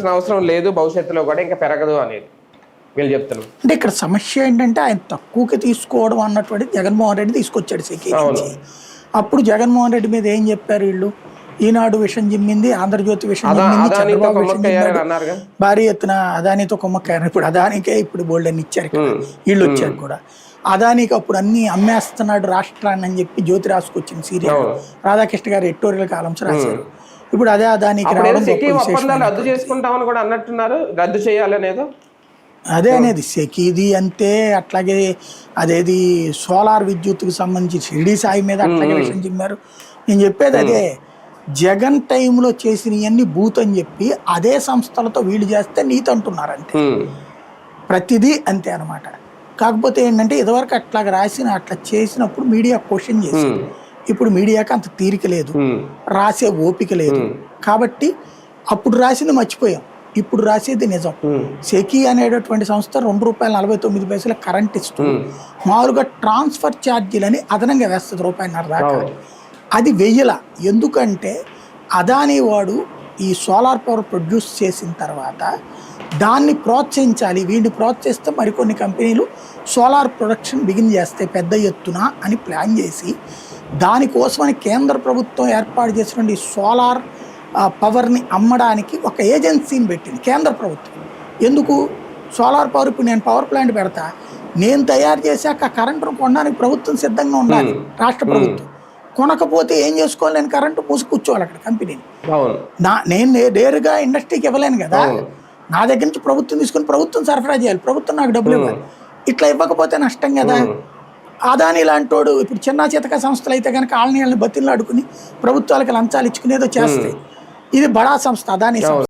పెంచాల్సిన అవసరం లేదు, భవిష్యత్తులో కూడా ఇంకా పెరగదు అనేది వీళ్ళు చెప్తున్నారు. అంటే ఇక్కడ సమస్య ఏంటంటే ఆయన తక్కువకి తీసుకోవడం అన్నటువంటి జగన్మోహన్ రెడ్డి తీసుకొచ్చాడు సెకీ నుంచి. అప్పుడు జగన్మోహన్ రెడ్డి మీద ఏం చెప్పారు వీళ్ళు, ఈనాడు విషం జిమ్మింది, ఆంధ్రజ్యోతి విషం జిమ్మింది, చంద్రబాబు విషం జిమ్మాడు, భారీ ఎత్తున అదానితో కొమ్మక్కారు. ఇప్పుడు అదానికే ఇప్పుడు బోల్డెన్ ఇచ్చారు వీళ్ళు వచ్చారు కూడా. అదానికి అప్పుడు అన్ని అమ్మేస్తున్నాడు రాష్ట్రాన్ని అని చెప్పి జ్యోతి రాసుకొచ్చింది సీరియల్, రాధాకృష్ణ గారు ఎడిటోరియల్ కాలమ్స్ రాశారు. ఇప్పుడు అదే అదానికి రద్దు చేసుకుంటామని కూడా అన్నట్టున్నారు, రద్దు చేయాలనేదో అదే అనేది సెకీది అంతే. అట్లాగే అదేది సోలార్ విద్యుత్తుకు సంబంధించి షిరిడి సాయి మీద అట్లాగే విషయం చెప్పారు. నేను చెప్పేది అదే, జగన్ టైంలో చేసినవన్నీ బూత్ అని చెప్పి అదే సంస్థలతో వీళ్ళు చేస్తే నీతి అంటున్నారు అంతే, ప్రతిదీ అంతే అనమాట. కాకపోతే ఏంటంటే ఇదివరకు అట్లాగా రాసిన అట్లా చేసినప్పుడు మీడియా క్వశ్చన్ చేసింది, ఇప్పుడు మీడియాకి అంత తీరిక లేదు, రాసే ఓపిక లేదు. కాబట్టి అప్పుడు రాసింది మర్చిపోయాం, ఇప్పుడు రాసేది నిజం. సెకీ అనేటటువంటి సంస్థ ₹2.49 కరెంట్ ఇస్తూ మామూలుగా ట్రాన్స్ఫర్ ఛార్జీలని అదనంగా వేస్తుంది ₹1.50 దాకా. అది వెయ్యల. ఎందుకంటే అదానీ వాడు ఈ సోలార్ పవర్ ప్రొడ్యూస్ చేసిన తర్వాత దాన్ని ప్రోత్సహించాలి, వీడిని ప్రోత్సహిస్తే మరికొన్ని కంపెనీలు సోలార్ ప్రొడక్షన్ బిగిన్ చేస్తాయి పెద్ద ఎత్తున అని ప్లాన్ చేసి, దానికోసమని కేంద్ర ప్రభుత్వం ఏర్పాటు చేసినటువంటి సోలార్ పవర్ని అమ్మడానికి ఒక ఏజెన్సీని పెట్టింది కేంద్ర ప్రభుత్వం. ఎందుకు సోలార్ పవర్, ఇప్పుడు నేను పవర్ ప్లాంట్ పెడతా, నేను తయారు చేశాక కరెంటును కొనడానికి ప్రభుత్వం సిద్ధంగా ఉండాలి, రాష్ట్ర ప్రభుత్వం. కొనకపోతే ఏం చేసుకోవాలి, నేను కరెంటు మూసి కూర్చోవాలి అక్కడ కంపెనీని. నేను నేరుగా ఇండస్ట్రీకి ఇవ్వలేను కదా, నా దగ్గర నుంచి ప్రభుత్వం తీసుకుని ప్రభుత్వం సరఫరా చేయాలి, ప్రభుత్వం నాకు డబ్బులు ఇవ్వాలి. ఇట్లా ఇవ్వకపోతే నష్టం కదా. అదాని లాంటోడు ఇప్పుడు చిన్న చితక సంస్థలు అయితే కనుక ఆలనీయాలను బతిళ్ళు అడుకుని ప్రభుత్వాలకు లంచాలు ఇచ్చుకునేదో చేస్తాయి. ఇది బడా సంస్థ అదాని సంస్థ.